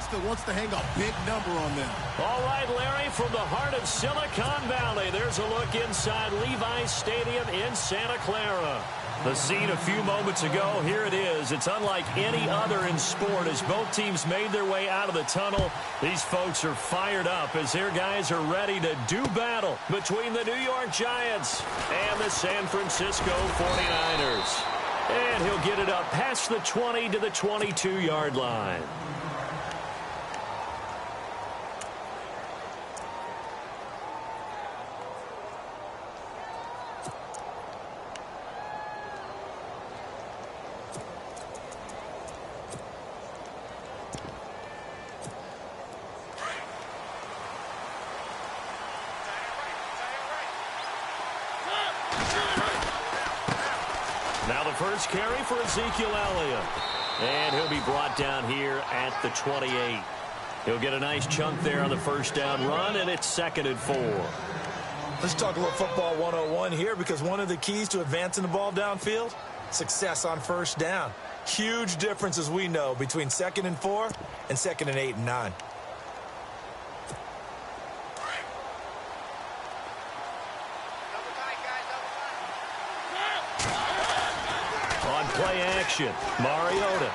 defense that wants to hang a big number on them. All right, Larry, from the heart of Silicon Valley, there's a look inside Levi's Stadium in Santa Clara. The scene a few moments ago, here it is. It's unlike any other in sport as both teams made their way out of the tunnel. These folks are fired up as their guys are ready to do battle between the New York Giants and the San Francisco 49ers. And he'll get it up past the 20 to the 22-yard line. Now the first carry for Ezekiel Elliott. And he'll be brought down here at the 28. He'll get a nice chunk there on the first down run, and it's 2nd and 4. Let's talk a little football 101 here, because one of the keys to advancing the ball downfield, success on first down. Huge difference, as we know, between 2nd and 4 and 2nd and 8 and 9. Play action. Mariota.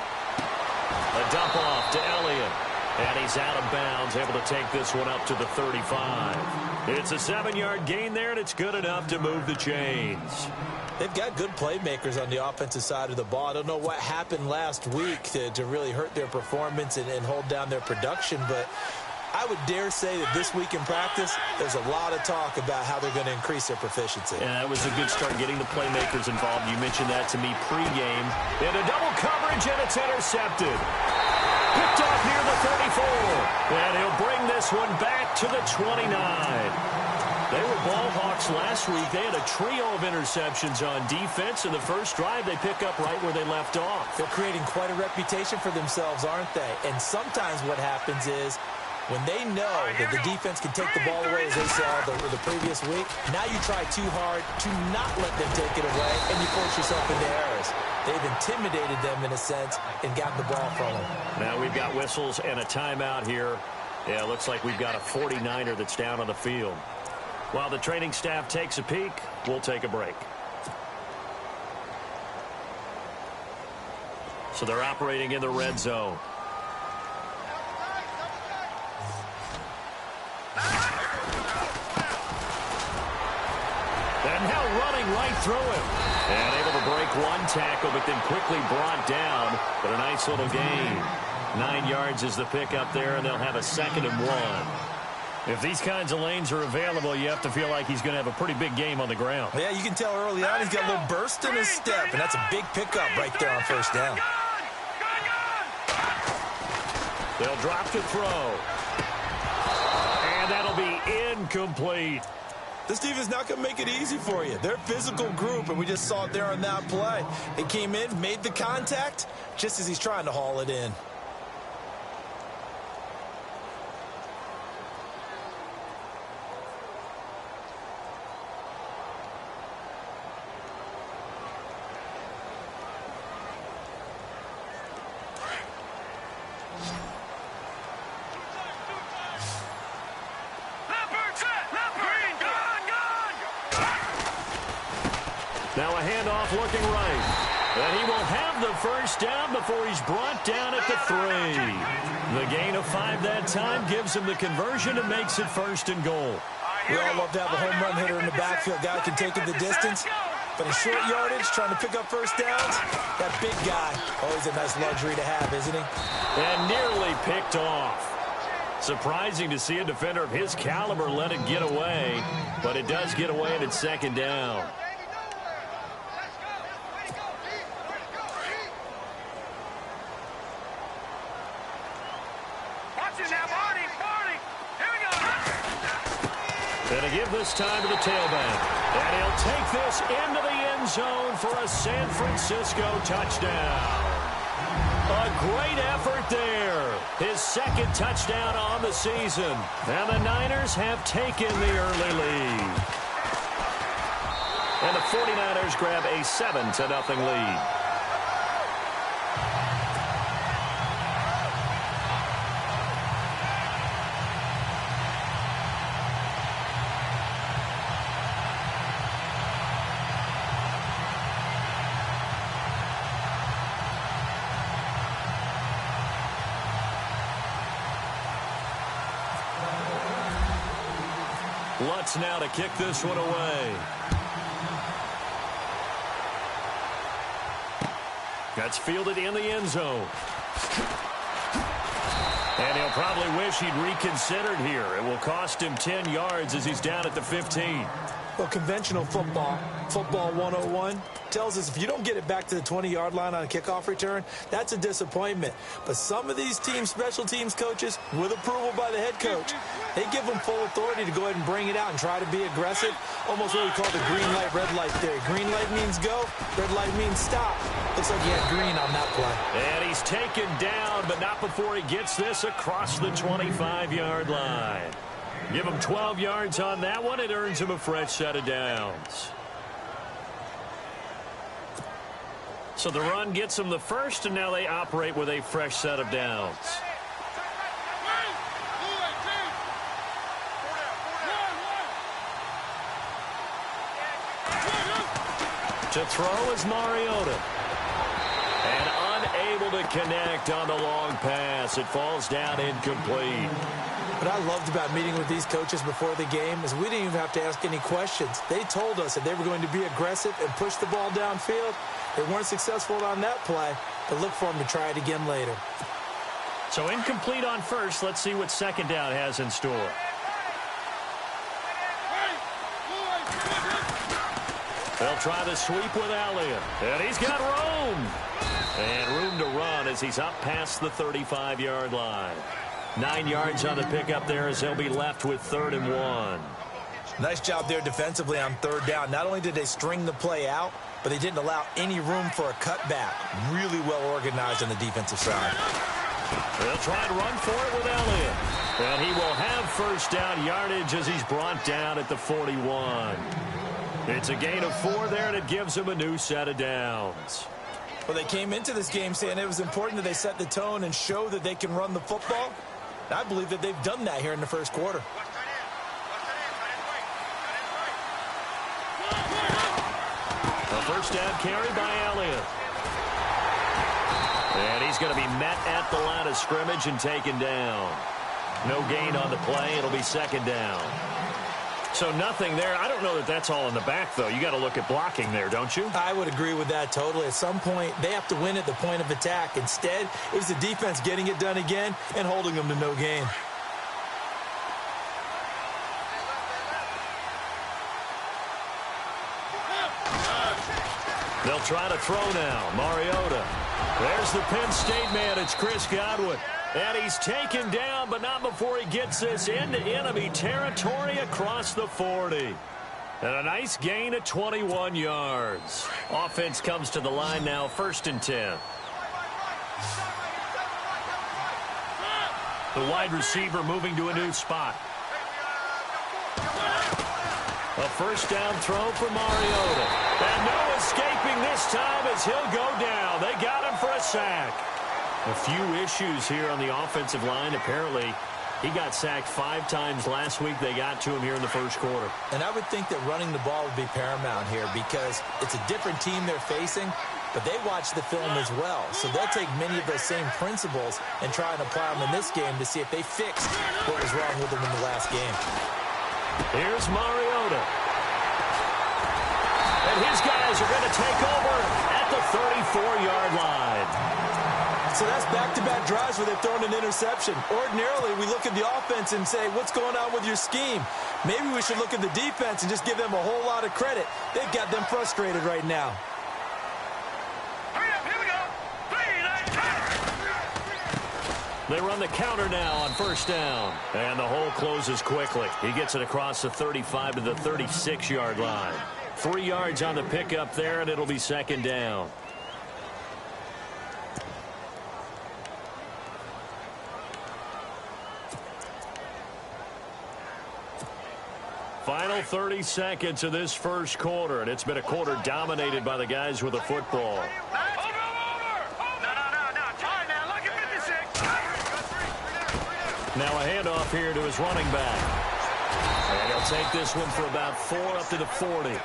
A dump off to Elliott. And he's out of bounds, able to take this one up to the 35. It's a 7-yard gain there, and it's good enough to move the chains. They've got good playmakers on the offensive side of the ball. I don't know what happened last week to really hurt their performance and hold down their production, but I would dare say that this week in practice, there's a lot of talk about how they're going to increase their proficiency. Yeah, that was a good start getting the playmakers involved. You mentioned that to me pregame. Into double coverage, and it's intercepted. Picked off near the 34. And he'll bring this one back to the 29. They were ball hawks last week. They had a trio of interceptions on defense. In the first drive, they pick up right where they left off. They're creating quite a reputation for themselves, aren't they? And sometimes what happens is, when they know that the defense can take the ball away, as they saw the previous week, now you try too hard to not let them take it away, and you force yourself into errors. They've intimidated them, in a sense, and gotten the ball from them. Now we've got whistles and a timeout here. Yeah, looks like we've got a 49er that's down on the field. While the training staff takes a peek, we'll take a break. So they're operating in the red zone. And now running right through him. And able to break one tackle, but then quickly brought down. But a nice little gain. 9 yards is the pickup there, and they'll have a 2nd and 1. If these kinds of lanes are available, you have to feel like he's going to have a pretty big game on the ground. Yeah, you can tell early on he's got a little burst in his step, and that's a big pickup right there on first down. They'll drop to throw. And that'll be incomplete. This defense not going to make it easy for you. They're a physical group, and we just saw it there on that play. They came in, made the contact, just as he's trying to haul it in. Now a handoff looking right. And he will have the first down before he's brought down at the 3. The gain of 5 that time gives him the conversion and makes it 1st and goal. We all love to have a home run hitter in the backfield. Guy can take it the distance. But in short yardage, trying to pick up first downs, that big guy, always a nice luxury to have, isn't he? And nearly picked off. Surprising to see a defender of his caliber let it get away. But it does get away, and it's 2nd down. Gonna give this time to the tailback. And he'll take this into the end zone for a San Francisco touchdown. A great effort there. His 2nd touchdown on the season. And the Niners have taken the early lead. And the 49ers grab a 7-0 lead. Lutz now to kick this one away. That's fielded in the end zone. And he'll probably wish he'd reconsidered here. It will cost him 10 yards as he's down at the 15. Well, conventional football 101, tells us if you don't get it back to the 20-yard line on a kickoff return, that's a disappointment. But some of these teams, special teams coaches, with approval by the head coach, they give them full authority to go ahead and bring it out and try to be aggressive, almost what we call the green light, red light theory. Green light means go, red light means stop. Looks like he had green on that play. And he's taken down, but not before he gets this across the 25-yard line. Give him 12 yards on that one. It earns him a fresh set of downs. So the run gets him the first, and now they operate with a fresh set of downs. To throw is Mariota. And unable to connect on the long pass. It falls down incomplete. What I loved about meeting with these coaches before the game is we didn't even have to ask any questions. They told us that they were going to be aggressive and push the ball downfield. They weren't successful on that play, but look for them to try it again later. So incomplete on first. Let's see what second down has in store. They'll try the sweep with Elliott. And he's got room. And room to run as he's up past the 35-yard line. 9 yards on the pickup there as they'll be left with 3rd and 1. Nice job there defensively on 3rd down. Not only did they string the play out, but they didn't allow any room for a cutback. Really well organized on the defensive side. They'll try and run for it with Elliott. And he will have 1st down yardage as he's brought down at the 41. It's a gain of 4 there, and it gives him a new set of downs. Well, they came into this game saying it was important that they set the tone and show that they can run the football. And I believe that they've done that here in the first quarter. A 1st down carry by Elliott. And he's going to be met at the line of scrimmage and taken down. No gain on the play. It'll be 2nd down. So nothing there. I don't know that that's all in the back, though. You got to look at blocking there, don't you? I would agree with that totally. At some point, they have to win at the point of attack. Instead, it was the defense getting it done again and holding them to no gain. They'll try to throw now. Mariota. There's the Penn State man. It's Chris Godwin. And he's taken down, but not before he gets this into enemy territory across the 40. And a nice gain at 21 yards. Offense comes to the line now, 1st and 10. The wide receiver moving to a new spot. A 1st down throw for Mariota. And no escaping this time as he'll go down. They got him for a sack. A few issues here on the offensive line. Apparently, he got sacked 5 times last week. They got to him here in the first quarter. And I would think that running the ball would be paramount here because it's a different team they're facing, but they watch the film as well. So they'll take many of those same principles and try and apply them in this game to see if they fixed what was wrong with them in the last game. Here's Mariota. And his guys are going to take over at the 34-yard line. So that's back-to-back drives where they've thrown an interception. Ordinarily, we look at the offense and say, what's going on with your scheme? Maybe we should look at the defense and just give them a whole lot of credit. They've got them frustrated right now. Hurry up, here we go. They run the counter now on 1st down. And the hole closes quickly. He gets it across the 35 to the 36-yard line. 3 yards on the pickup there, and it'll be 2nd down. Final 30 seconds of this first quarter, and it's been a quarter dominated by the guys with the football. Over. No. Time now. Look at 56. Now a handoff here to his running back. And he'll take this one for about 4 up to the 40.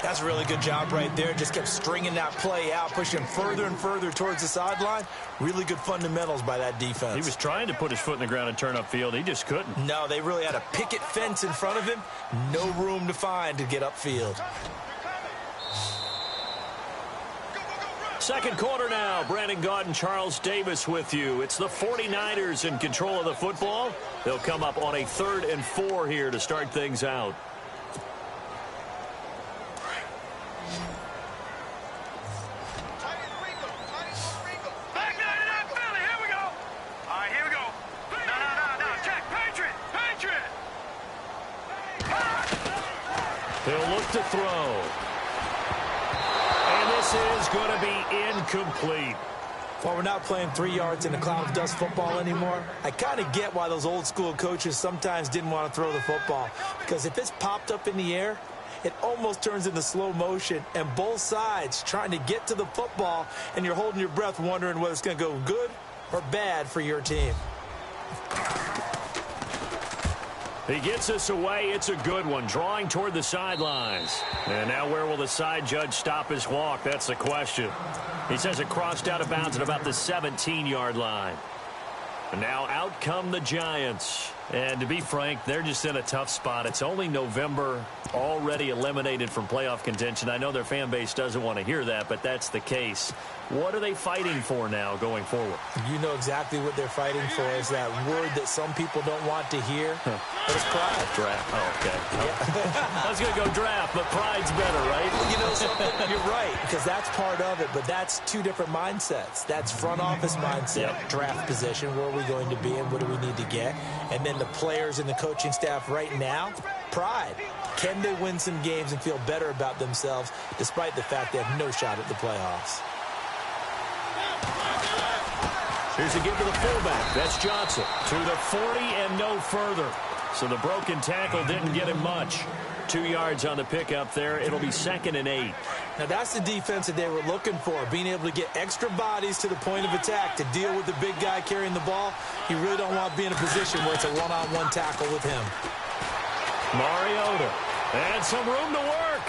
That's a really good job right there. Just kept stringing that play out, pushing further and further towards the sideline. Really good fundamentals by that defense. He was trying to put his foot in the ground and turn upfield. He just couldn't. No, they really had a picket fence in front of him. No room to find to get upfield. Second quarter now. Brandon Gaudin and Charles Davis with you. It's the 49ers in control of the football. They'll come up on a 3rd and 4 here to start things out. He'll look to throw. And this is going to be incomplete. While we're not playing 3 yards in a cloud of dust football anymore, I kind of get why those old school coaches sometimes didn't want to throw the football. Because if it's popped up in the air, it almost turns into slow motion, and both sides trying to get to the football, and you're holding your breath wondering whether it's going to go good or bad for your team. He gets us away. It's a good one. Drawing toward the sidelines. And now where will the side judge stop his walk? That's the question. He says it crossed out of bounds at about the 17-yard line. And now out come the Giants. And to be frank, they're just in a tough spot. It's only November, already eliminated from playoff contention. I know their fan base doesn't want to hear that, but that's the case. What are they fighting for now going forward? You know exactly what they're fighting for is that word that some people don't want to hear. It's pride. Draft. Oh, okay. Yeah. I was going to go draft, but pride's better, right? You know something? You're right, because that's part of it, but that's two different mindsets. That's front office mindset, draft position, where are we going to be and what do we need to get? And then the players and the coaching staff right now, pride. Can they win some games and feel better about themselves despite the fact they have no shot at the playoffs? Here's a give to the fullback. That's Johnson. To the 40 and no further. So the broken tackle didn't get him much. 2 yards on the pickup there. It'll be 2nd and 8. Now that's the defense that they were looking for, being able to get extra bodies to the point of attack to deal with the big guy carrying the ball. You really don't want to be in a position where it's a one-on-one tackle with him. Mariota. And some room to work.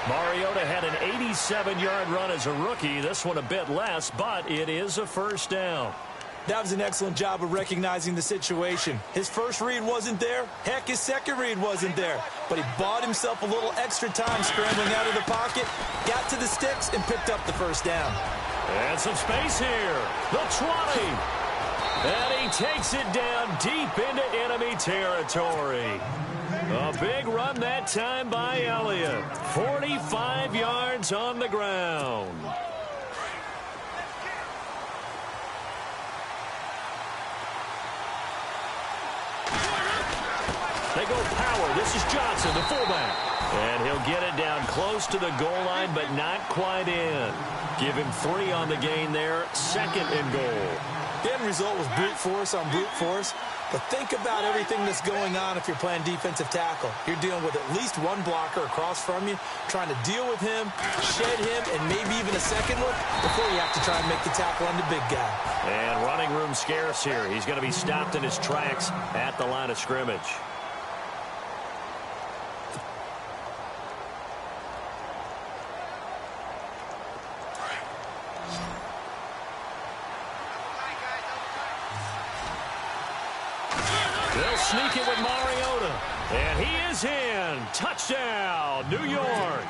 Mariota had an 87-yard run as a rookie. This one a bit less, but it is a first down. That was an excellent job of recognizing the situation. His first read wasn't there. Heck, his second read wasn't there. But he bought himself a little extra time scrambling out of the pocket, got to the sticks, and picked up the first down. And some space here. The 20. And he takes it down deep into enemy territory. A big run that time by Elliott. 45 yards on the ground. They go power. This is Johnson, the fullback. And he'll get it down close to the goal line, but not quite in. Give him 3 on the gain there. 2nd and goal. The end result was brute force on brute force. But think about everything that's going on if you're playing defensive tackle. You're dealing with at least one blocker across from you, trying to deal with him, shed him, and maybe even a second one before you have to try and make the tackle on the big guy. And running room scarce here. He's going to be stopped in his tracks at the line of scrimmage. They'll sneak it with Mariota. And he is in. Touchdown, New York.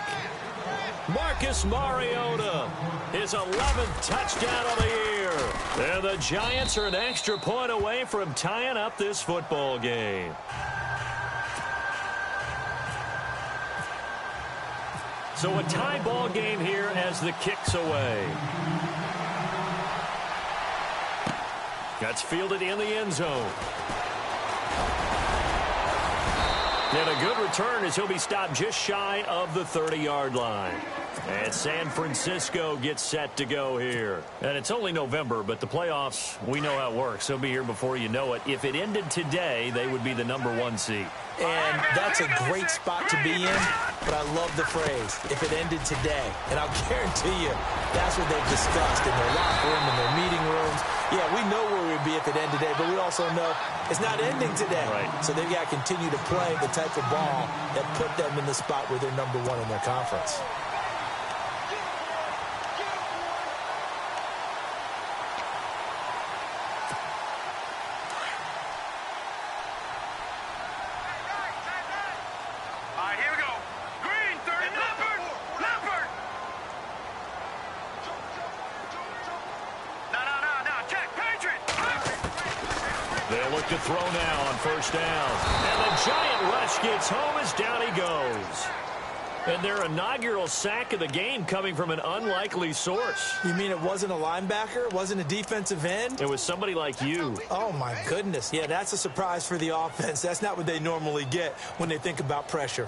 Marcus Mariota, his 11th touchdown of the year. And the Giants are an extra point away from tying up this football game. So a tie ball game here as the kick's away. That's fielded in the end zone. And a good return as he'll be stopped just shy of the 30-yard line. And San Francisco gets set to go here. And it's only November, but the playoffs, we know how it works. They'll be here before you know it. If it ended today, they would be the #1 seed. And that's a great spot to be in, but I love the phrase, if it ended today. And I'll guarantee you, that's what they've discussed in their locker room, in their meeting rooms. Yeah, we know where we it would be if it ended today, but we also know it's not ending today. Right. So they've got to continue to play the type of ball that put them in the spot where they're #1 in their conference. They'll look to throw now on first down. And the giant rush gets home as down he goes. And their inaugural sack of the game coming from an unlikely source. You mean it wasn't a linebacker? It wasn't a defensive end? It was somebody like you. Oh, my goodness. Yeah, that's a surprise for the offense. That's not what they normally get when they think about pressure.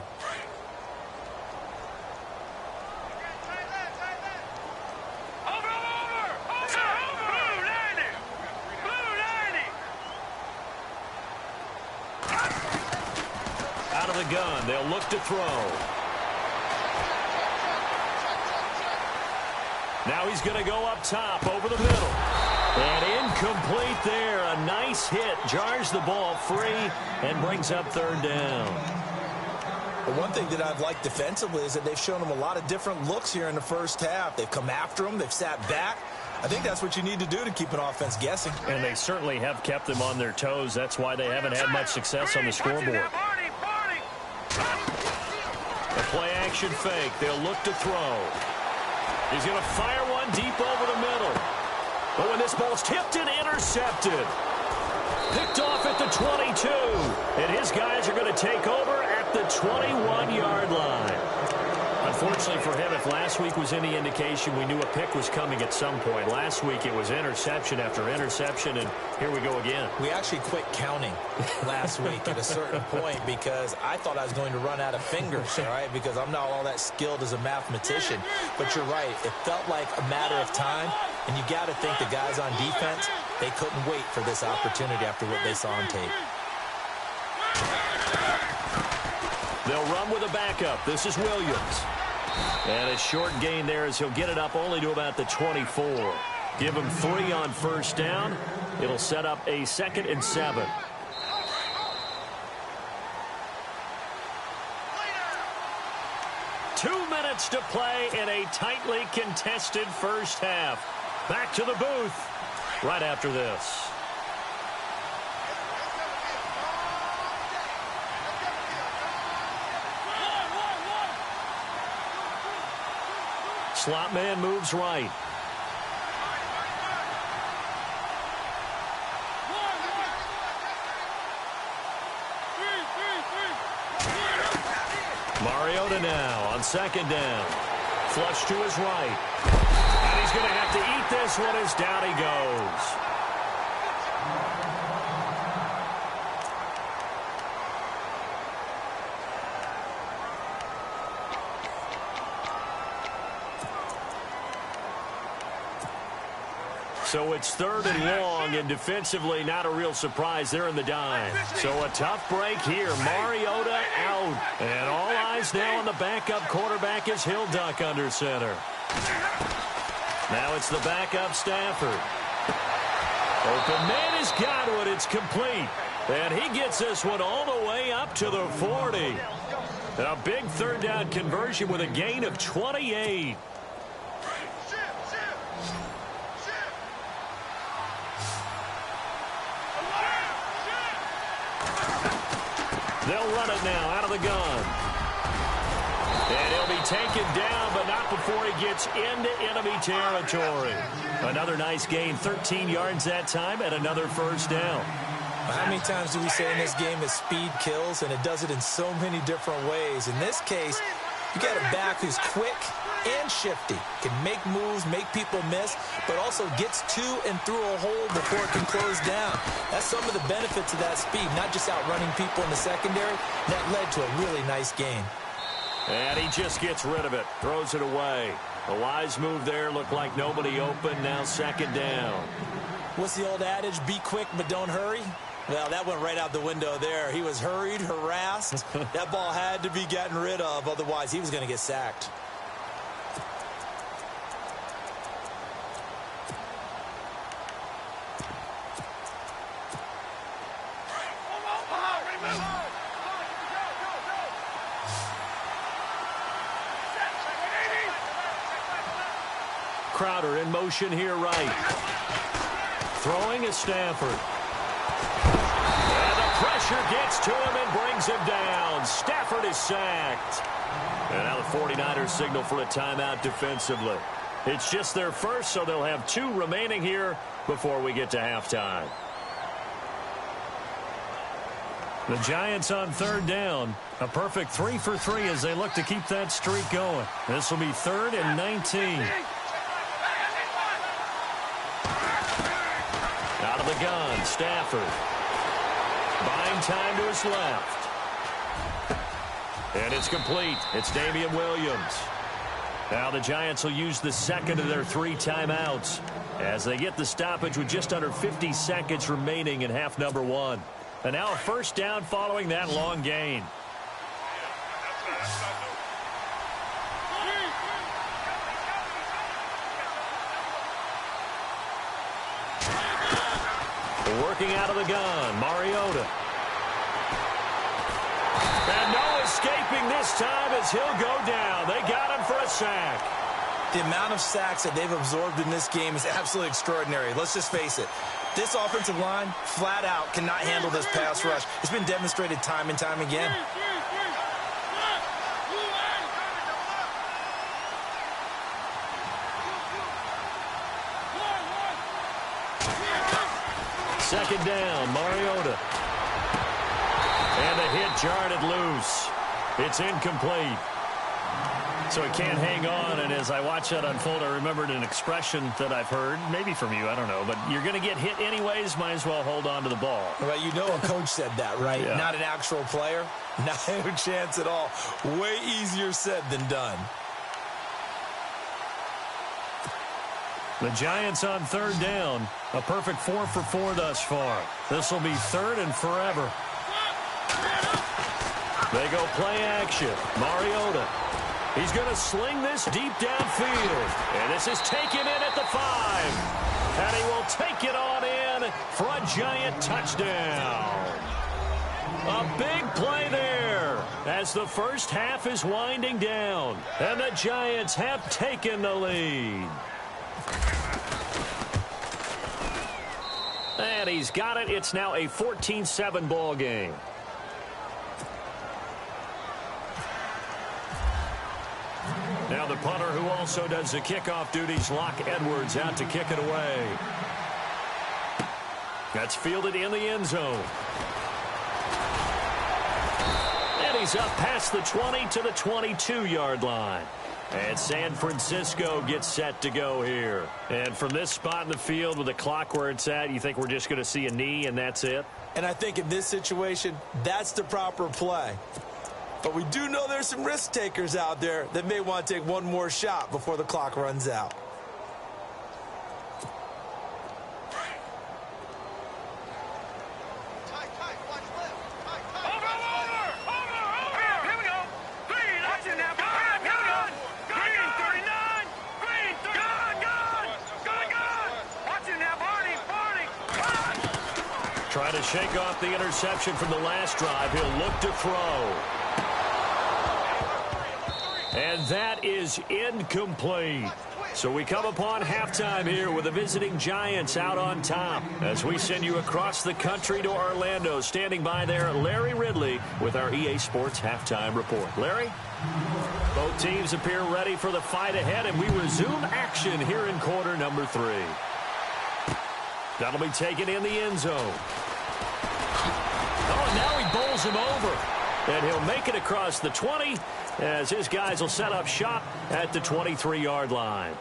Out of the gun, they'll look to throw. Now he's going to go up top over the middle. And incomplete there. A nice hit. Jars the ball free and brings up third down. But one thing that I've liked defensively is that they've shown them a lot of different looks here in the first half. They've come after them. They've sat back. I think that's what you need to do to keep an offense guessing. And they certainly have kept them on their toes. That's why they haven't had much success on the scoreboard. A play-action fake. They'll look to throw. He's going to fire one deep over the middle. But when this ball's tipped and intercepted. Picked off at the 22. And his guys are going to take over at the 21-yard line. Unfortunately for him, if last week was any indication, we knew a pick was coming at some point. Last week it was interception after interception, and here we go again. We actually quit counting last week at a certain point because I thought I was going to run out of fingers, all right, because I'm not all that skilled as a mathematician. But you're right. It felt like a matter of time, and you got to think the guys on defense, they couldn't wait for this opportunity after what they saw on tape. They'll run with a backup. This is Williams. And a short gain there as he'll get it up only to about the 24. Give him 3 on first down. It'll set up a 2nd and 7. Two minutes to play in a tightly contested first half. Back to the booth right after this. Slot man moves right. Mariota now on 2nd down. Flush to his right. And he's going to have to eat this one as down he goes. So it's 3rd and long, and defensively not a real surprise. They're in the dime. So a tough break here. Mariota out. And all eyes now on the backup quarterback as he'll duck under center. Now it's the backup Stafford. Open man has got one. It's complete. And he gets this one all the way up to the 40. A big 3rd down conversion with a gain of 28. They'll run it now out of the gun. And he'll be taken down, but not before he gets into enemy territory. Another nice gain, 13 yards that time, and another first down. How many times do we say in this game that speed kills, and it does it in so many different ways? In this case, you got a back who's quick and shifty, can make moves, make people miss, but also gets to and through a hole before it can close down. That's some of the benefits of that speed, not just outrunning people in the secondary. That led to a really nice gain. And he just gets rid of it, throws it away. A wise move there, looked like nobody open, now 2nd down. What's the old adage, be quick but don't hurry? Well, that went right out the window there. He was hurried, harassed. That ball had to be gotten rid of, otherwise he was going to get sacked. Crowder in motion here right. Throwing is Stafford. And the pressure gets to him and brings him down. Stafford is sacked. And now the 49ers signal for a timeout defensively. It's just their first, so they'll have 2 remaining here before we get to halftime. The Giants on 3rd down. A perfect 3 for 3 as they look to keep that streak going. This will be 3rd and 19. Out of the gun, Stafford. Buying time to his left. And it's complete. It's Damian Williams. Now the Giants will use the second of their 3 timeouts as they get the stoppage with just under 50 seconds remaining in half number 1. And now a first down following that long gain. Working out of the gun, Mariota. And no escaping this time as he'll go down. They got him for a sack. The amount of sacks that they've absorbed in this game is absolutely extraordinary. Let's just face it. This offensive line, flat out, cannot handle this pass rush. It's been demonstrated time and time again. Second down, Mariota. And the hit jarred it loose. It's incomplete. So it can't hang on, and as I watch that unfold, I remembered an expression that I've heard, maybe from you, I don't know, but you're going to get hit anyways, might as well hold on to the ball. Well, you know a coach said that, right? Yeah. Not an actual player. Not a chance at all. Way easier said than done. The Giants on 3rd down. A perfect 4 for 4 thus far. This will be 3rd and forever. They go play action. Mariota. He's going to sling this deep downfield. And this is taken in at the 5. And he will take it on in for a Giant touchdown. A big play there as the first half is winding down. And the Giants have taken the lead. And he's got it. It's now a 14-7 ball game. Now the punter who also does the kickoff duties, Locke Edwards, out to kick it away. That's fielded in the end zone. And he's up past the 20 to the 22-yard line. And San Francisco gets set to go here. And from this spot in the field with the clock where it's at, you think we're just going to see a knee and that's it? And I think in this situation, that's the proper play. But we do know there's some risk takers out there that may want to take one more shot before the clock runs out. Trying to shake off the interception from the last drive. He'll look to throw. And that is incomplete. So we come upon halftime here with the visiting Giants out on top as we send you across the country to Orlando. Standing by there, Larry Ridley with our EA Sports Halftime Report. Larry? Both teams appear ready for the fight ahead, and we resume action here in quarter number 3. That'll be taken in the end zone. Oh, and now he bowls him over. And he'll make it across the 20 as his guys will set up shop at the 23-yard line.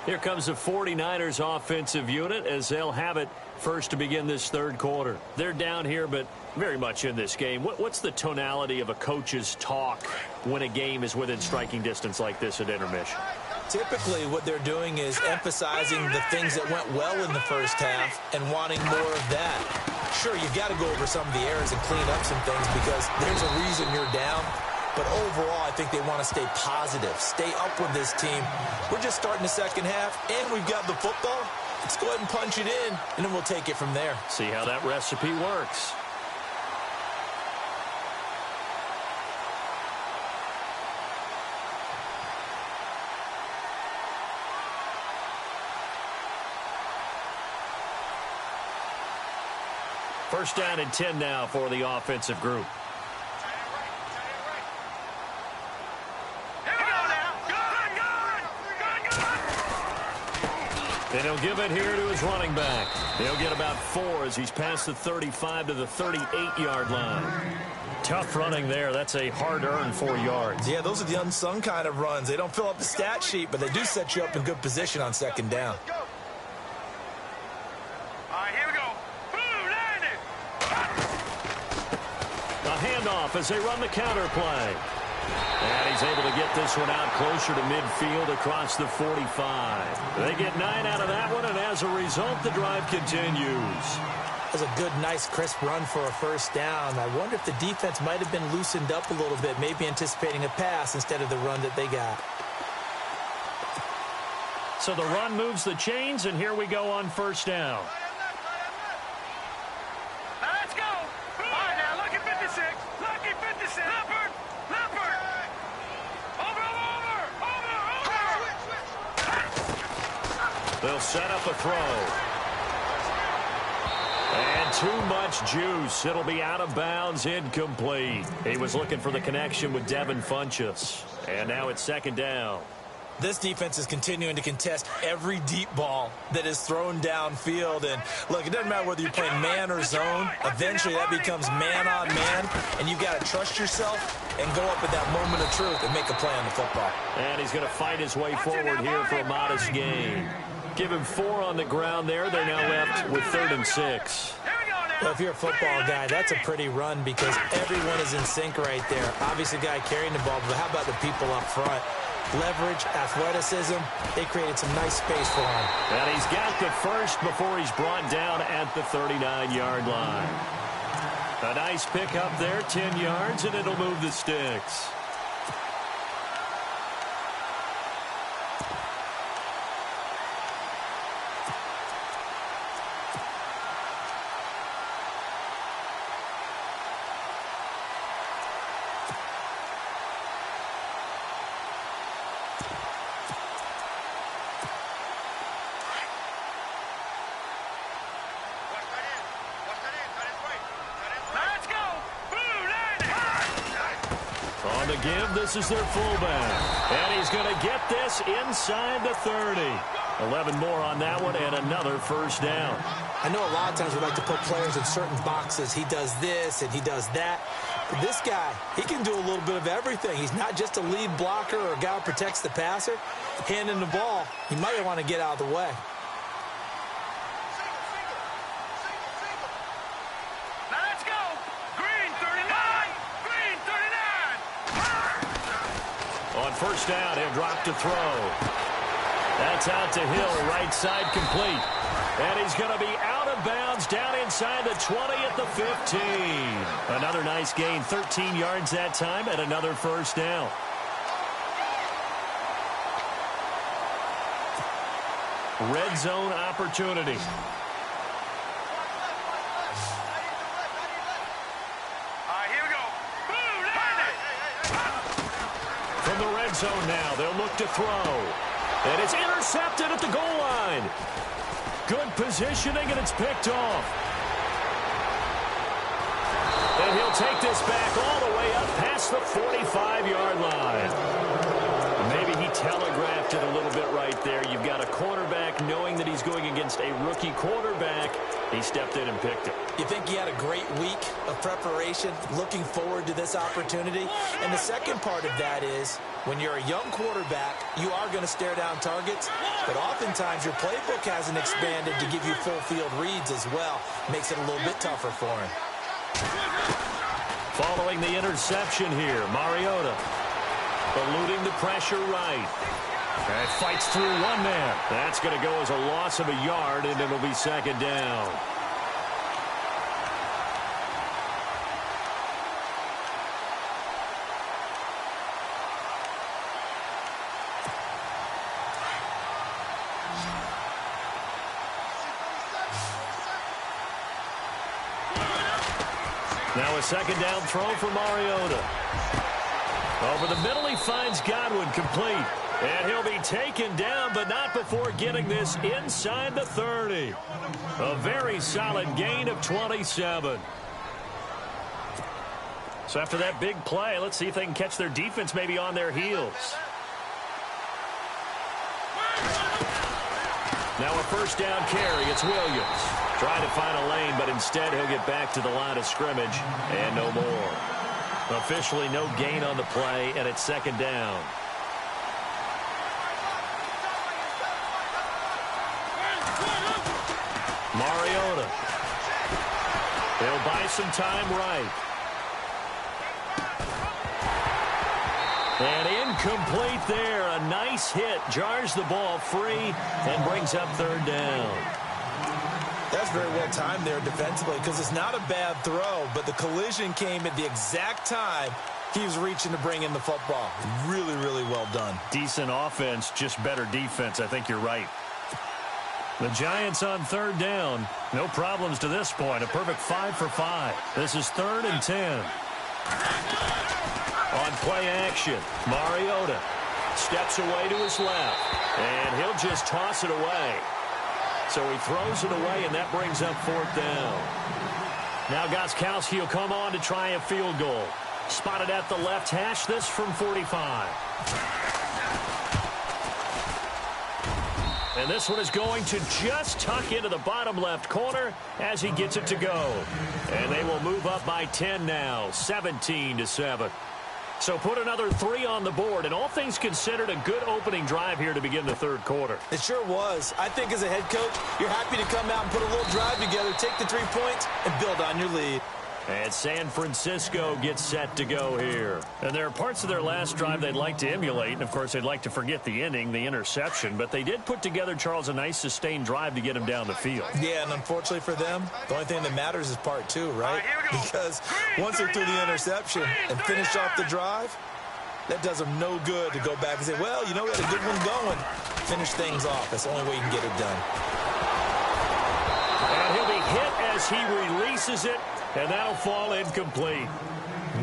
Here comes the 49ers offensive unit as they'll have it first to begin this third quarter. They're down here, but very much in this game. What's the tonality of a coach's talk when a game is within striking distance like this at intermission? Typically, what they're doing is emphasizing the things that went well in the first half and wanting more of that. Sure, you've got to go over some of the errors and clean up some things because there's a reason you're down. But overall, I think they want to stay positive, stay up with this team. We're just starting the second half, and we've got the football. Let's go ahead and punch it in, and then we'll take it from there. See how that recipe works. First down and 10 now for the offensive group. And he'll give it here to his running back. He'll get about 4 as he's past the 35 to the 38-yard line. Tough running there. That's a hard-earned 4 yards. Yeah, those are the unsung kind of runs. They don't fill up the stat sheet, but they do set you up in good position on second down. All right, here we go. Boom, landed. A handoff as they run the counter play. And he's able to get this one out closer to midfield across the 45. They get 9 out of that one, and as a result, the drive continues. That was a good, nice, crisp run for a first down. I wonder if the defense might have been loosened up a little bit, maybe anticipating a pass instead of the run that they got. So the run moves the chains, and here we go on first down. Let's go. All right, now, lucky 56. Lucky 56. Leopard. Leopard. Over. They'll set up a throw. And too much juice. It'll be out of bounds, incomplete. He was looking for the connection with Devin Funchess. And now it's second down. This defense is continuing to contest every deep ball that is thrown downfield. And, look, it doesn't matter whether you're playing man or zone. Eventually, that becomes man on man. And you've got to trust yourself and go up at that moment of truth and make a play on the football. And he's going to fight his way forward here for a modest gain. Give him 4 on the ground there. They're now left with 3rd and 6. Well, if you're a football guy, that's a pretty run because everyone is in sync right there. Obviously, the guy carrying the ball, but how about the people up front? Leverage, athleticism, they created some nice space for him. And he's got the first before he's brought down at the 39-yard line. A nice pickup there, 10 yards, and it'll move the sticks. Give. This is their fullback. And he's going to get this inside the 30. 11 more on that one and another first down. I know a lot of times we like to put players in certain boxes. He does this and he does that. But this guy, he can do a little bit of everything. He's not just a lead blocker or a guy who protects the passer. Handing the ball, he might want to get out of the way. First down, he'll drop to throw. That's out to Hill, right side complete. And he's going to be out of bounds down inside the 20 at the 15. Another nice gain, 13 yards that time, and another first down. Red zone opportunity. Zone now. They'll look to throw. And it's intercepted at the goal line. Good positioning, and it's picked off. And he'll take this back all the way up past the 45-yard line. Maybe he telegraphed it a little bit right there. You've got a quarterback knowing that he's going against a rookie quarterback. He stepped in and picked it. You think he had a great week of preparation, looking forward to this opportunity? And the second part of that is, when you're a young quarterback, you are going to stare down targets, but oftentimes your playbook hasn't expanded to give you full field reads as well. Makes it a little bit tougher for him. Following the interception here, Mariota eluding the pressure right. And fights through one man. That's going to go as a loss of a yard, and it'll be second down. Now a second down throw for Mariota. Over the middle, he finds Godwin complete. And he'll be taken down, but not before getting this inside the 30. A very solid gain of 27. So after that big play, let's see if they can catch their defense maybe on their heels. Now a first down carry. It's Williams. Trying to find a lane, but instead he'll get back to the line of scrimmage and no more. Officially no gain on the play, and it's second down. Mariota. They'll buy some time right. And incomplete there. A nice hit. Jars the ball free and brings up third down. That's very well timed there defensively because it's not a bad throw, but the collision came at the exact time he was reaching to bring in the football. Really, really well done. Decent offense, just better defense. I think you're right. The Giants on third down. No problems to this point. A perfect 5 for 5. This is 3rd and 10. On play action, Mariota steps away to his left, and he'll just toss it away. So he throws it away, and that brings up 4th down. Now Gostkowski will come on to try a field goal. Spotted at the left hash, this from 45. And this one is going to just tuck into the bottom left corner as he gets it to go. And they will move up by 10 now, 17-7. So put another 3 on the board, and all things considered, a good opening drive here to begin the third quarter. It sure was. I think as a head coach, you're happy to come out and put a little drive together, take the 3 points, and build on your lead. And San Francisco gets set to go here. And there are parts of their last drive they'd like to emulate. And, of course, they'd like to forget the ending, the interception. But they did put together, Charles, a nice sustained drive to get him down the field. Yeah, and unfortunately for them, the only thing that matters is part 2, right? Because once they threw the interception and finished off the drive, that does them no good to go back and say, well, you know, we had a good one going. Finish things off. That's the only way you can get it done. And he'll be hit as he releases it. And that'll fall incomplete.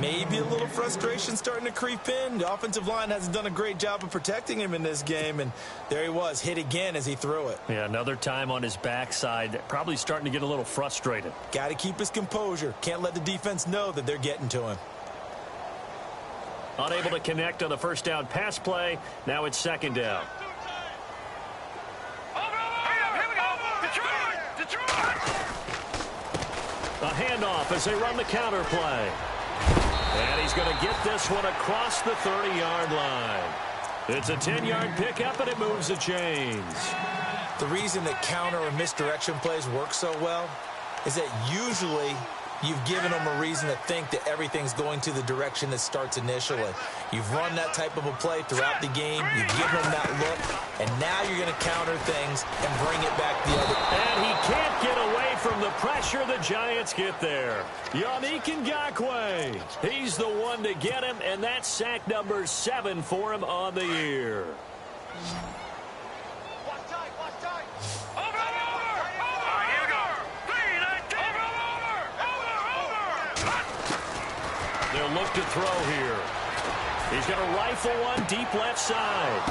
Maybe a little frustration starting to creep in. The offensive line hasn't done a great job of protecting him in this game. And there he was, hit again as he threw it. Yeah, another time on his backside. Probably starting to get a little frustrated. Got to keep his composure. Can't let the defense know that they're getting to him. Unable to connect on the first down pass play. Now it's second down. A handoff as they run the counter play. And he's going to get this one across the 30-yard line. It's a 10-yard pickup, and it moves the chains. The reason that counter or misdirection plays work so well is that usually you've given them a reason to think that everything's going to the direction that starts initially. You've run that type of a play throughout the game. You've given them that look, and now you're going to counter things and bring it back the other. And he can't get away from the pressure. The Giants get there. Yannick Ngakoue. He's the one to get him, and that's sack number 7 for him on the year. They'll look to throw here. He's going to rifle one deep left side.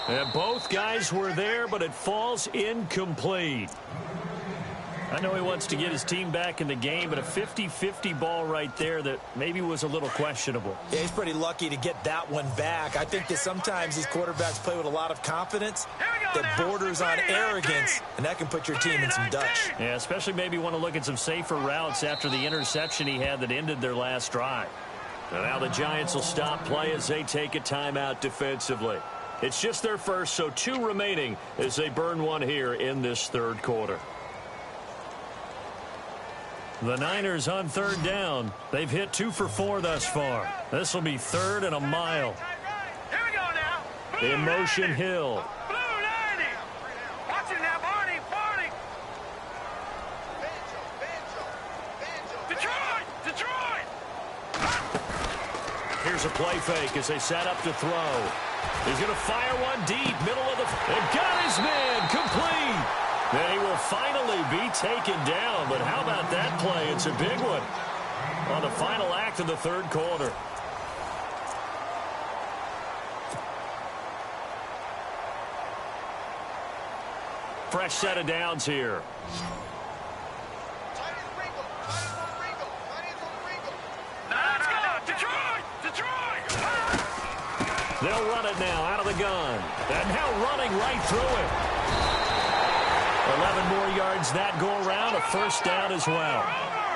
And both guys were there, but it falls incomplete. I know he wants to get his team back in the game, but a 50-50 ball right there that maybe was a little questionable. Yeah, he's pretty lucky to get that one back. I think that sometimes these quarterbacks play with a lot of confidence that borders on arrogance, and that can put your team in some Dutch. Yeah, especially maybe want to look at some safer routes after the interception he had that ended their last drive. And now the Giants will stop play as they take a timeout defensively. It's just their first, so 2 remaining as they burn one here in this third quarter. The Niners on third down. They've hit 2 for 4 thus far. This will be 3rd and a mile. Here we go now. In motion, Hill. Blue 90. Watch it now, Barney. Barney. Detroit. Here's a play fake as they set up to throw. He's going to fire one deep, middle of the... And got his man complete. And he will finally be taken down. But how about that play? It's a big one on the final act of the third quarter. fresh set of downs here. They'll run it now out of the gun. And now running right through it. 11 more yards that go around, a first down as well.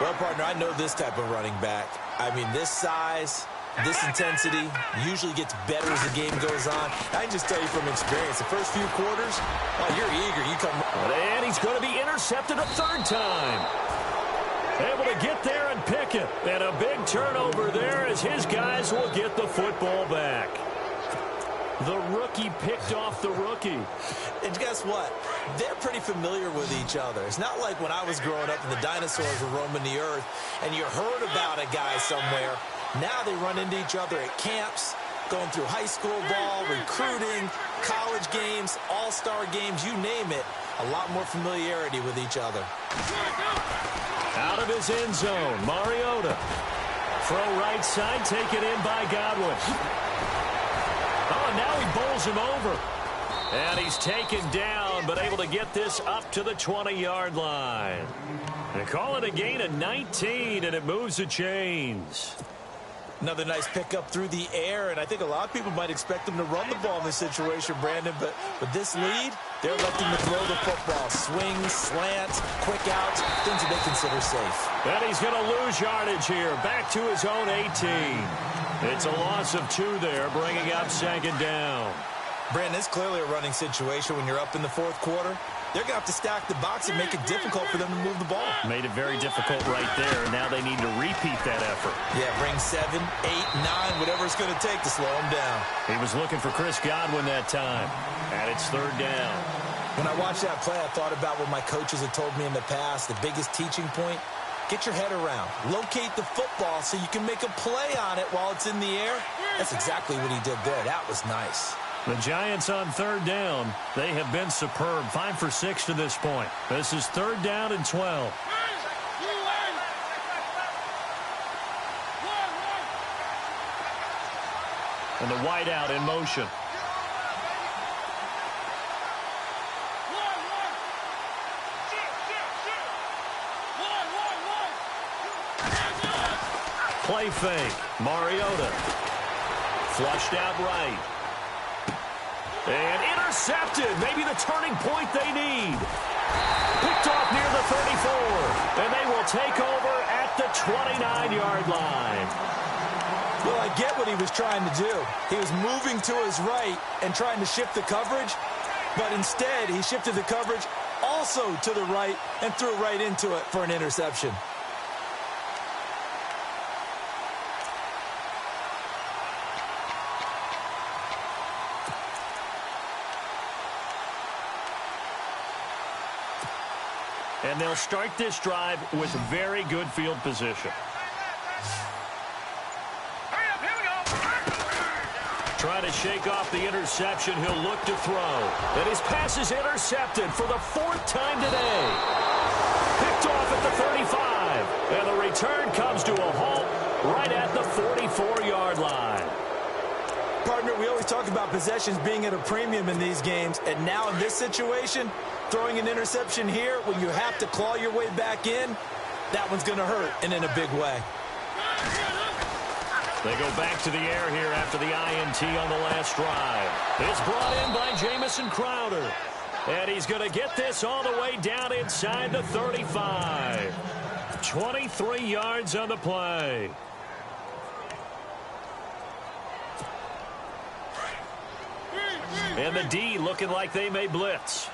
Well, partner, I know this type of running back. I mean, this size, this intensity usually gets better as the game goes on. I can just tell you from experience, the first few quarters, oh, you're eager. You come. And he's going to be intercepted a third time. Able to get there and pick it. And a big turnover there as his guys will get the football back. The rookie picked off the rookie. And guess what? They're pretty familiar with each other. It's not like when I was growing up and the dinosaurs were roaming the earth and you heard about a guy somewhere. Now they run into each other at camps, going through high school ball, recruiting, college games, all-star games, you name it. A lot more familiarity with each other. Out of his end zone, Mariota. Throw right side, taken in by Godwin. Oh, now he bowls him over. And he's taken down, but able to get this up to the 20-yard line. They call it a gain of 19, and it moves the chains. Another nice pickup through the air, and I think a lot of people might expect them to run the ball in this situation, Brandon, but with this lead, they're electing to throw the football. Swings, slants, quick outs, things that they consider safe. And he's going to lose yardage here, back to his own 18. It's a loss of 2 there, bringing up second down. Brandon, it's clearly a running situation when you're up in the fourth quarter. They're going to have to stack the box and make it difficult for them to move the ball. Made it very difficult right there. Now they need to repeat that effort. Yeah, bring 7, 8, 9, whatever it's going to take to slow them down. He was looking for Chris Godwin that time. And it's third down. When I watched that play, I thought about what my coaches had told me in the past. The biggest teaching point, get your head around. Locate the football so you can make a play on it while it's in the air. That's exactly what he did there. That was nice. The Giants on third down. They have been superb. 5 for 6 to this point. This is third down and 12. And the wideout in motion. Play fake. Mariota. Flushed out right. And intercepted. Maybe the turning point they need. Picked off near the 34. And they will take over at the 29-yard line. Well, I get what he was trying to do. He was moving to his right and trying to shift the coverage. But instead, he shifted the coverage also to the right and threw right into it for an interception. And they'll start this drive with very good field position. Trying to shake off the interception. He'll look to throw. And his pass is intercepted for the 4th time today. Picked off at the 35. And the return comes to a halt right at the 44-yard line. Partner, we always talk about possessions being at a premium in these games. And now in this situation, throwing an interception here when you have to claw your way back in, that one's going to hurt, and in a big way. They go back to the air here after the INT on the last drive. It's brought in by Jamison Crowder. And he's going to get this all the way down inside the 35. 23 yards on the play. And the D looking like they may blitz.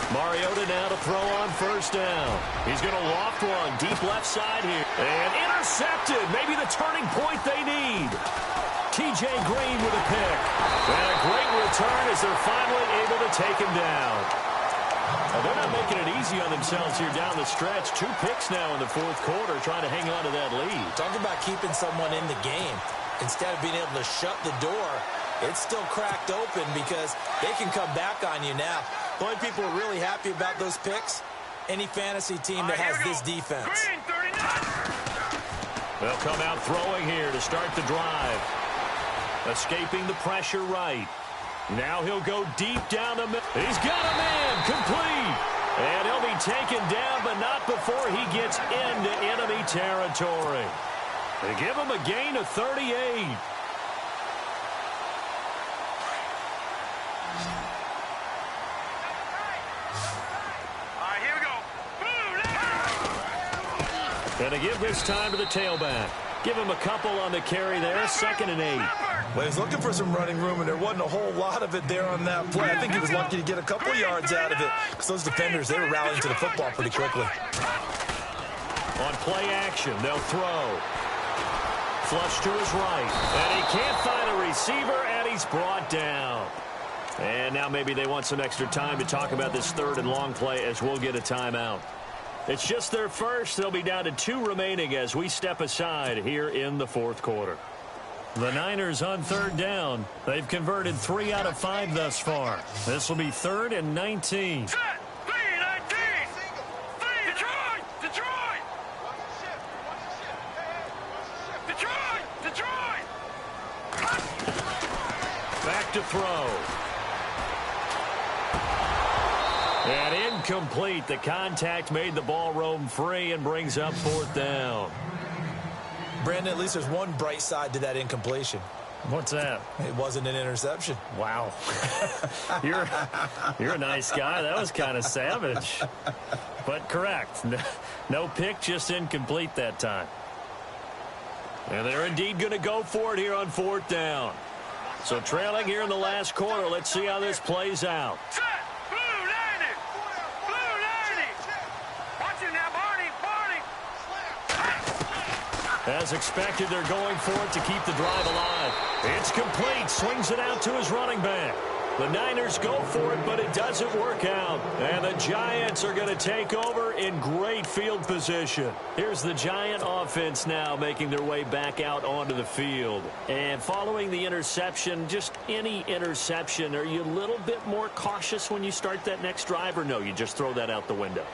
Mariota now to throw on first down. He's going to loft one deep left side here. And intercepted. Maybe the turning point they need. T.J. Green with a pick. And a great return as they're finally able to take him down. Well, they're not making it easy on themselves here down the stretch. 2 picks now in the fourth quarter trying to hang on to that lead. Talk about keeping someone in the game. Instead of being able to shut the door, it's still cracked open because they can come back on you now. The only people who are really happy about those picks, any fantasy team that has this defense. They'll come out throwing here to start the drive. Escaping the pressure right. Now he'll go deep down the middle. He's got a man complete. And he'll be taken down, but not before he gets into enemy territory. They give him a gain of 38. All right, here we go. And to give this time to the tailback. Give him a couple on the carry there, 2nd and 8. Well, he's looking for some running room, and there wasn't a whole lot of it there on that play. I think he was lucky to get a couple yards out of it because those defenders, they were rallying to the football pretty quickly. On play action, they'll throw. Flush to his right. And he can't find a receiver, and he's brought down. And now maybe they want some extra time to talk about this 3rd and long play as we'll get a timeout. It's just their first. They'll be down to 2 remaining as we step aside here in the 4th quarter. The Niners on 3rd down. They've converted 3 out of 5 thus far. This will be 3rd and 19. Set. 3-19. Detroit. Detroit. Detroit. Back to throw. And incomplete. The contact made the ball roam free and brings up 4th down. Brandon, at least there's one bright side to that incompletion. What's that? It wasn't an interception. Wow. You're a nice guy. That was kind of savage. But correct. No pick, just incomplete that time. And they're indeed going to go for it here on 4th down. So trailing here in the last quarter. Let's see how this plays out. Set. Blue 90. Watch it now, Barney. As expected, they're going for it to keep the drive alive. It's complete. Swings it out to his running back. The Niners go for it, but it doesn't work out. And the Giants are going to take over in great field position. Here's the Giant offense now making their way back out onto the field. And following the interception, just any interception, are you a little bit more cautious when you start that next drive, or no, you just throw that out the window?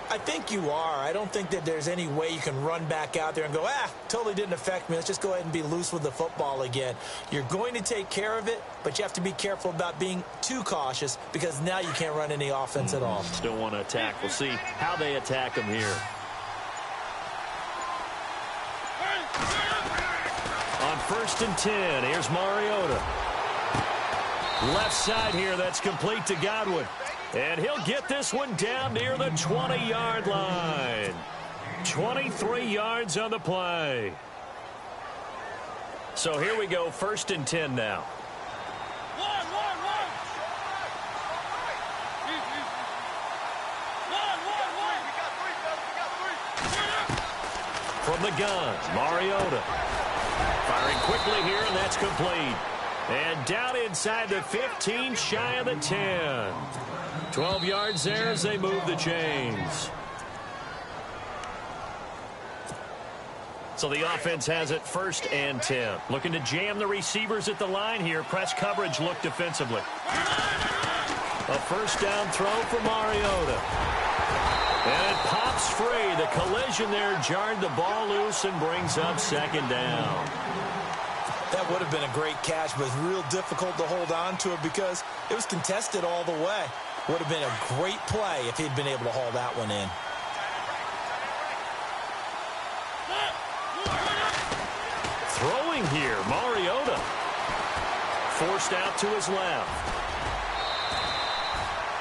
I think you are. I don't think that there's any way you can run back out there and go, totally didn't affect me. Let's just go ahead and be loose with the football again. You're going to take care of it, but you have to be careful about being too cautious because now you can't run any offense at all. Still want to attack. We'll see how they attack him here. On 1st and 10, here's Mariota. Left side here, that's complete to Godwin. And he'll get this one down near the 20-yard line. 23 yards on the play. So here we go, 1st and 10 now. From the gun, Mariota. Firing quickly here, and that's complete. And down inside the 15, shy of the 10. 12 yards there as they move the chains. So the offense has it 1st and 10. Looking to jam the receivers at the line here. Press coverage look defensively. A 1st down throw for Mariota. And it pops free. The collision there jarred the ball loose and brings up 2nd down. That would have been a great catch, but it's real difficult to hold on to it because it was contested all the way. Would have been a great play if he'd been able to haul that one in. Throwing here, Mariota. Forced out to his left.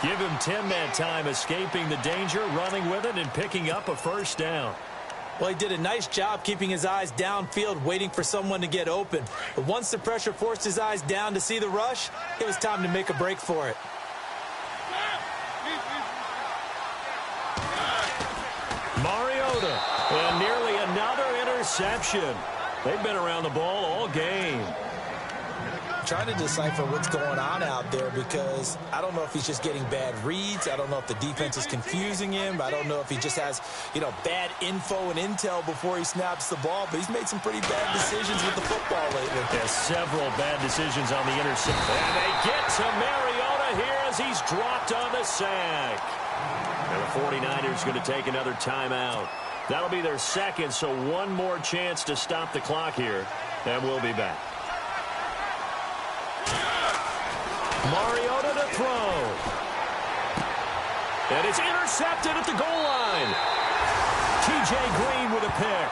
Give him 10 that time, escaping the danger, running with it, and picking up a 1st down. Well, he did a nice job keeping his eyes downfield, waiting for someone to get open. But once the pressure forced his eyes down to see the rush, it was time to make a break for it. Mariota, and nearly another interception. They've been around the ball all game. Trying to decipher what's going on out there because I don't know if he's just getting bad reads. I don't know if the defense is confusing him. I don't know if he just has, bad info and intel before he snaps the ball. But he's made some pretty bad decisions with the football lately. Yeah, several bad decisions on the interception. And they get to Mariota here as he's dropped on the sack. And the 49ers going to take another timeout. That'll be their 2nd, so one more chance to stop the clock here. And we'll be back. Mariota to throw. And it's intercepted at the goal line. T.J. Green with a pick.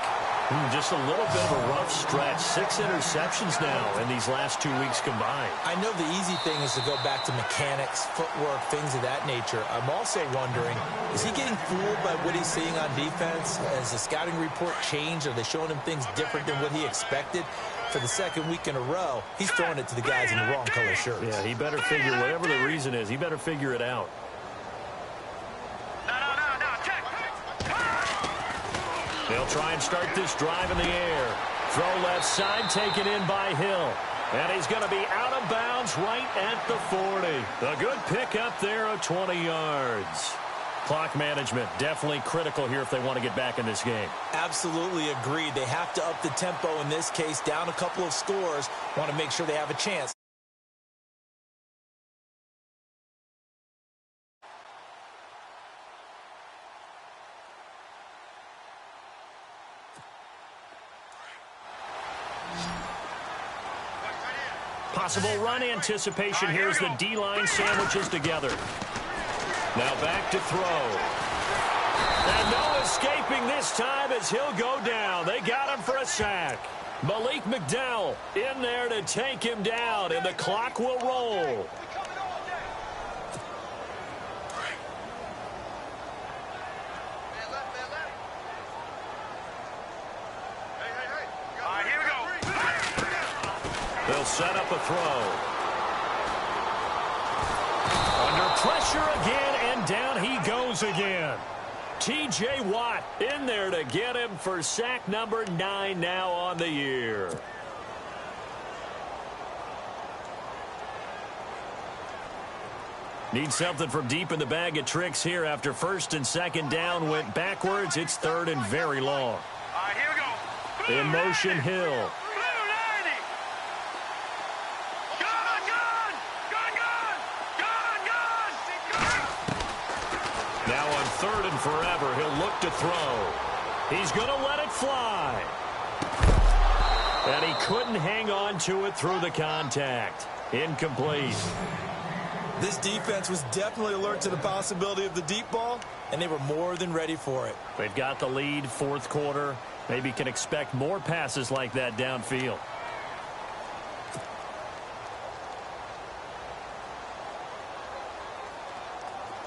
Just a little bit of a rough stretch. 6 interceptions now in these last 2 weeks combined. I know the easy thing is to go back to mechanics, footwork, things of that nature. I'm also wondering, is he getting fooled by what he's seeing on defense? Has the scouting report changed? Are they showing him things different than what he expected? For the second week in a row, he's throwing it to the guys in the wrong color shirts. Yeah, he better figure, whatever the reason is, he better figure it out. They'll try and start this drive in the air. Throw left side, taken in by Hill. And he's going to be out of bounds right at the 40. A good pickup there of 20 yards. Clock management, definitely critical here if they want to get back in this game. Absolutely agreed. They have to up the tempo in this case, down a couple of scores. Want to make sure they have a chance. Possible run anticipation here as the D-line sandwiches together. Now back to throw. And no escaping this time as he'll go down. They got him for a sack. Malik McDowell in there to take him down, and the clock will roll. They'll set up a throw. Under pressure again, and down he goes again. T.J. Watt in there to get him for sack number 9 now on the year. Need something from deep in the bag of tricks here after first and second down went backwards. It's third and very long. Here we go. In motion, Hill. Now on third and forever, he'll look to throw. He's going to let it fly. And he couldn't hang on to it through the contact. Incomplete. This defense was definitely alert to the possibility of the deep ball, and they were more than ready for it. They've got the lead, fourth quarter. Maybe can expect more passes like that downfield.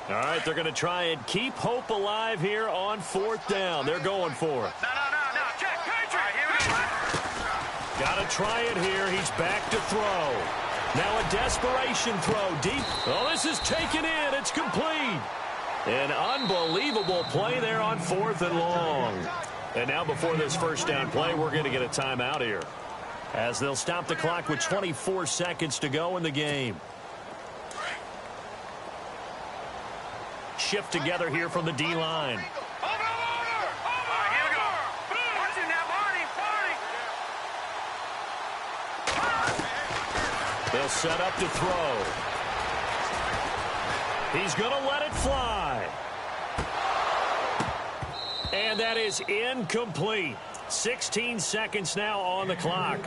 All right, they're going to try and keep hope alive here on fourth down. They're going for it. No. Check. Here we go. Got to try it here. He's back to throw. Now a desperation throw deep. Oh, this is taken in. It's complete. An unbelievable play there on fourth and long. And now before this first down play, we're going to get a timeout here, as they'll stop the clock with 24 seconds to go in the game. Shift together here from the D-line. Here we go. Watch it now, Barney. They'll set up to throw. He's going to let it fly. And that is incomplete. 16 seconds now on the clock.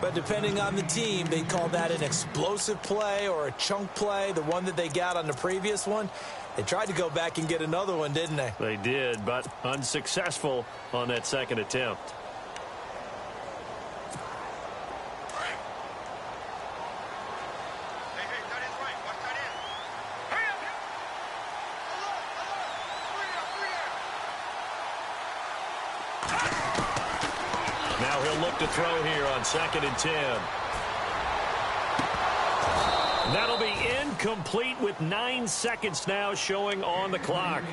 But depending on the team, they call that an explosive play or a chunk play, the one that they got on the previous one. They tried to go back and get another one, didn't they? They did, but unsuccessful on that second attempt. Now he'll look to throw here on 2nd and 10. That'll be incomplete with 9 seconds now showing on the clock.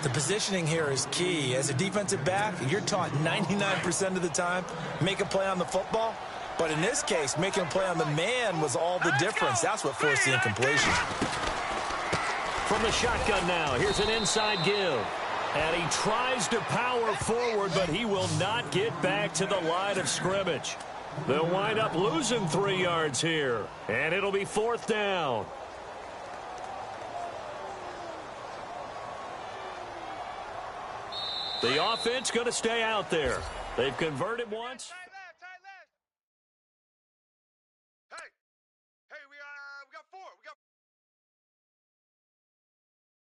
The positioning here is key. As a defensive back, you're taught 99% of the time, make a play on the football. But in this case, making a play on the man was all the difference. That's what forced the incompletion. From the shotgun now, here's an inside give. And he tries to power forward, but he will not get back to the line of scrimmage. They'll wind up losing 3 yards here, and it'll be 4th down. The offense going to stay out there. They've converted once.